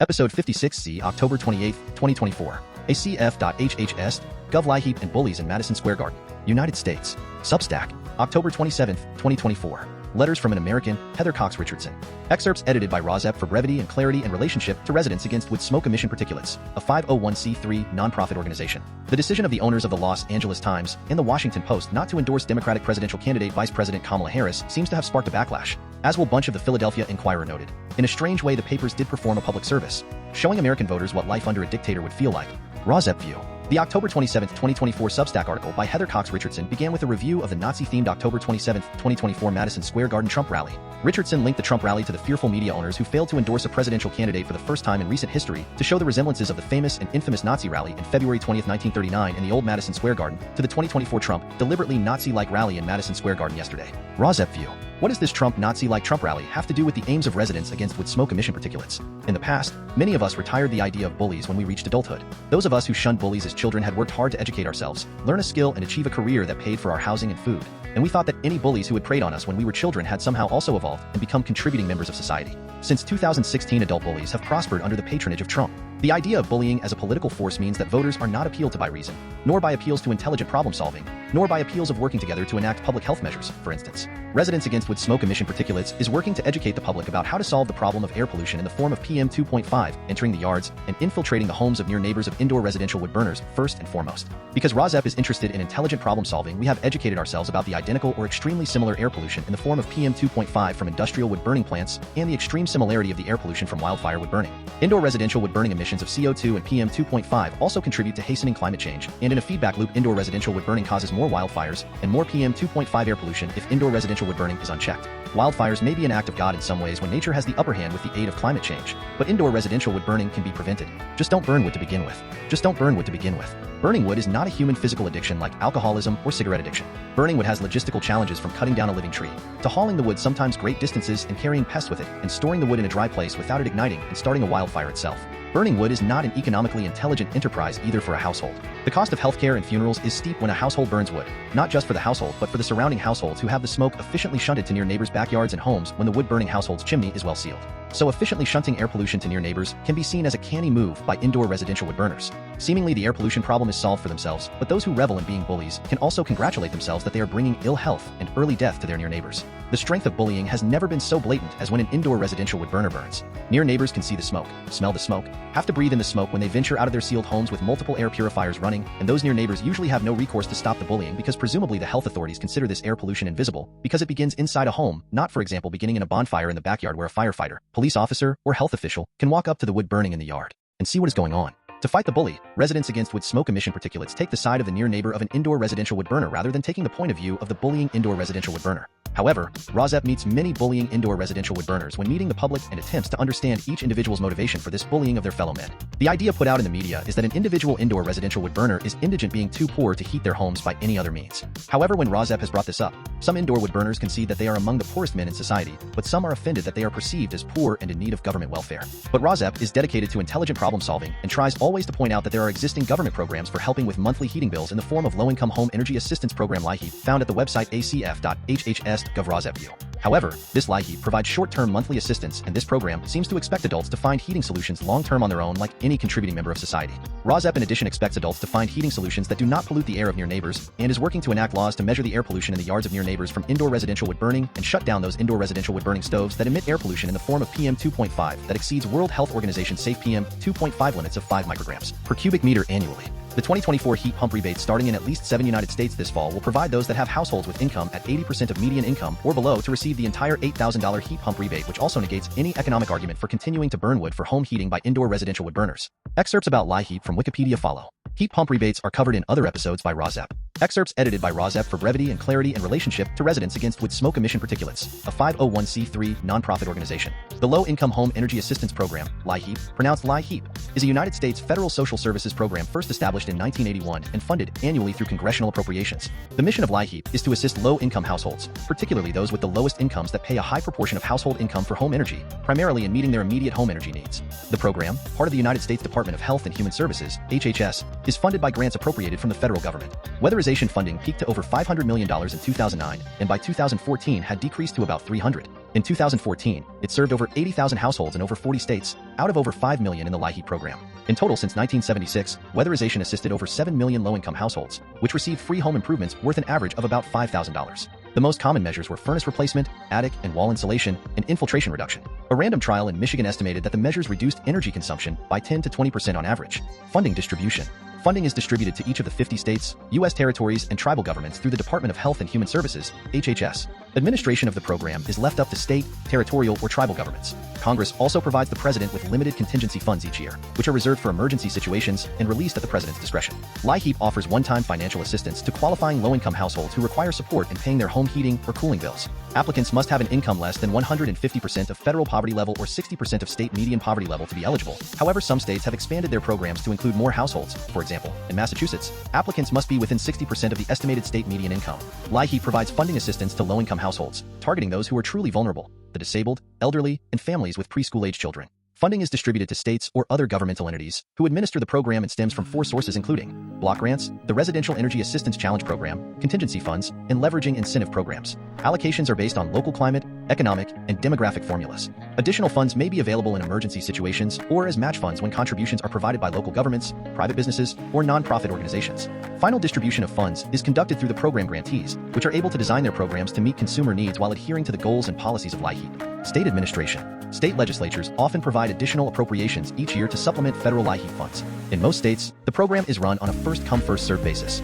Episode 56C, October 28, 2024. Acf hhs gov LIHEAP and bullies in Madison Square Garden, United States. Substack, October 27, 2024. Letters from an American, Heather Cox Richardson. Excerpts edited by RAWSEP for brevity and clarity in relationship to residents against wood smoke emission particulates, a 501c3 nonprofit organization. The decision of the owners of the Los Angeles Times and the Washington Post not to endorse Democratic presidential candidate Vice President Kamala Harris seems to have sparked a backlash, as will bunch of the Philadelphia Inquirer noted. In a strange way, the papers did perform a public service, showing American voters what life under a dictator would feel like. RAWSEP View. The October 27, 2024 Substack article by Heather Cox Richardson began with a review of the Nazi-themed October 27, 2024 Madison Square Garden Trump rally. Richardson linked the Trump rally to the fearful media owners who failed to endorse a presidential candidate for the first time in recent history to show the resemblances of the famous and infamous Nazi rally in February 20, 1939 in the old Madison Square Garden to the 2024 Trump, deliberately Nazi-like rally in Madison Square Garden yesterday. RAWSEP View. What does this Trump Nazi-like Trump rally have to do with the aims of residents against wood smoke emission particulates? In the past, many of us retired the idea of bullies when we reached adulthood. Those of us who shunned bullies as children had worked hard to educate ourselves, learn a skill, and achieve a career that paid for our housing and food. And we thought that any bullies who had preyed on us when we were children had somehow also evolved and become contributing members of society. Since 2016, adult bullies have prospered under the patronage of Trump. The idea of bullying as a political force means that voters are not appealed to by reason, nor by appeals to intelligent problem solving, nor by appeals of working together to enact public health measures, for instance. Residents Against Wood Smoke Emission Particulates is working to educate the public about how to solve the problem of air pollution in the form of PM2.5 entering the yards and infiltrating the homes of near neighbors of indoor residential wood burners first and foremost. Because RAWSEP is interested in intelligent problem solving, we have educated ourselves about the identical or extremely similar air pollution in the form of PM2.5 from industrial wood burning plants and the extreme similarity of the air pollution from wildfire wood burning. Indoor residential wood burning emissions of CO2 and PM2.5 also contribute to hastening climate change, and in a feedback loop, indoor residential wood burning causes more wildfires and more PM2.5 air pollution if indoor residential wood burning is unchecked. Wildfires may be an act of God in some ways when nature has the upper hand with the aid of climate change, but indoor residential wood burning can be prevented. Just don't burn wood to begin with. Just don't burn wood to begin with. Burning wood is not a human physical addiction like alcoholism or cigarette addiction. Burning wood has logistical challenges from cutting down a living tree, to hauling the wood sometimes great distances and carrying pests with it, and storing the wood in a dry place without it igniting and starting a wildfire itself. Burning wood is not an economically intelligent enterprise either for a household. The cost of healthcare and funerals is steep when a household burns wood, not just for the household but for the surrounding households who have the smoke efficiently shunted to near neighbors' backyards and homes when the wood-burning household's chimney is well sealed. So efficiently shunting air pollution to near neighbors can be seen as a canny move by indoor residential wood burners. Seemingly the air pollution problem is solved for themselves, but those who revel in being bullies can also congratulate themselves that they are bringing ill health and early death to their near neighbors. The strength of bullying has never been so blatant as when an indoor residential wood burner burns. Near neighbors can see the smoke, smell the smoke, have to breathe in the smoke when they venture out of their sealed homes with multiple air purifiers running, and those near neighbors usually have no recourse to stop the bullying because presumably the health authorities consider this air pollution invisible because it begins inside a home, not for example beginning in a bonfire in the backyard where a firefighter, police officer, or health official can walk up to the wood burning in the yard and see what is going on. To fight the bully, residents against wood smoke emission particulates take the side of the near neighbor of an indoor residential wood burner rather than taking the point of view of the bullying indoor residential wood burner. However, RAWSEP meets many bullying indoor residential wood burners when meeting the public and attempts to understand each individual's motivation for this bullying of their fellow men. The idea put out in the media is that an individual indoor residential wood burner is indigent, being too poor to heat their homes by any other means. However, when RAWSEP has brought this up, some indoor wood burners concede that they are among the poorest men in society, but some are offended that they are perceived as poor and in need of government welfare. But RAWSEP is dedicated to intelligent problem solving and tries always to point out that there are existing government programs for helping with monthly heating bills in the form of Low-Income Home Energy Assistance Program LIHEAP, found at the website acf hhs gov RAWSEP View. However, this LIHEAP provides short-term monthly assistance, and this program seems to expect adults to find heating solutions long-term on their own like any contributing member of society. RAWSEP in addition expects adults to find heating solutions that do not pollute the air of near neighbors, and is working to enact laws to measure the air pollution in the yards of near neighbors from indoor residential wood burning and shut down those indoor residential wood burning stoves that emit air pollution in the form of PM2.5 that exceeds World Health Organization safe PM2.5 limits of 5 micrograms per cubic meter annually. The 2024 heat pump rebate starting in at least 7 United States this fall will provide those that have households with income at 80% of median income or below to receive the entire $8,000 heat pump rebate, which also negates any economic argument for continuing to burn wood for home heating by indoor residential wood burners. Excerpts about LIHEAP from Wikipedia follow. Heat pump rebates are covered in other episodes by RAWSEP. Excerpts edited by RAWSEP for brevity and clarity in relationship to residents against wood smoke emission particulates, a 501c3 nonprofit organization. The Low-Income Home Energy Assistance Program, LIHEAP, pronounced LIHEAP, is a United States federal social services program first established in 1981 and funded annually through congressional appropriations. The mission of LIHEAP is to assist low-income households, particularly those with the lowest incomes that pay a high proportion of household income for home energy, primarily in meeting their immediate home energy needs. The program, part of the United States Department of Health and Human Services, HHS, is funded by grants appropriated from the federal government. Weatherization funding peaked to over $500 million in 2009, and by 2014 had decreased to about $300 In 2014, it served over 80,000 households in over 40 states, out of over 5 million in the LIHEAP program. In total since 1976, weatherization assisted over 7 million low-income households, which received free home improvements worth an average of about $5,000. The most common measures were furnace replacement, attic and wall insulation, and infiltration reduction. A random trial in Michigan estimated that the measures reduced energy consumption by 10 to 20% on average. Funding distribution. Funding is distributed to each of the 50 states, U.S. territories, and tribal governments through the Department of Health and Human Services, HHS. Administration of the program is left up to state, territorial, or tribal governments. Congress also provides the president with limited contingency funds each year, which are reserved for emergency situations and released at the president's discretion. LIHEAP offers one-time financial assistance to qualifying low-income households who require support in paying their home heating or cooling bills. Applicants must have an income less than 150% of federal poverty level or 60% of state median poverty level to be eligible. However, some states have expanded their programs to include more households. For example, in Massachusetts, applicants must be within 60% of the estimated state median income. LIHEAP provides funding assistance to low-income households, targeting those who are truly vulnerable, the disabled, elderly, and families with preschool-age children. Funding is distributed to states or other governmental entities who administer the program and stems from 4 sources including block grants, the Residential Energy Assistance Challenge Program, contingency funds, and leveraging incentive programs. Allocations are based on local climate, economic, and demographic formulas. Additional funds may be available in emergency situations or as match funds when contributions are provided by local governments, private businesses, or nonprofit organizations. Final distribution of funds is conducted through the program grantees, which are able to design their programs to meet consumer needs while adhering to the goals and policies of LIHEAP. State administration. State legislatures often provide additional appropriations each year to supplement federal LIHEAP funds. In most states, the program is run on a first-come, first-served basis.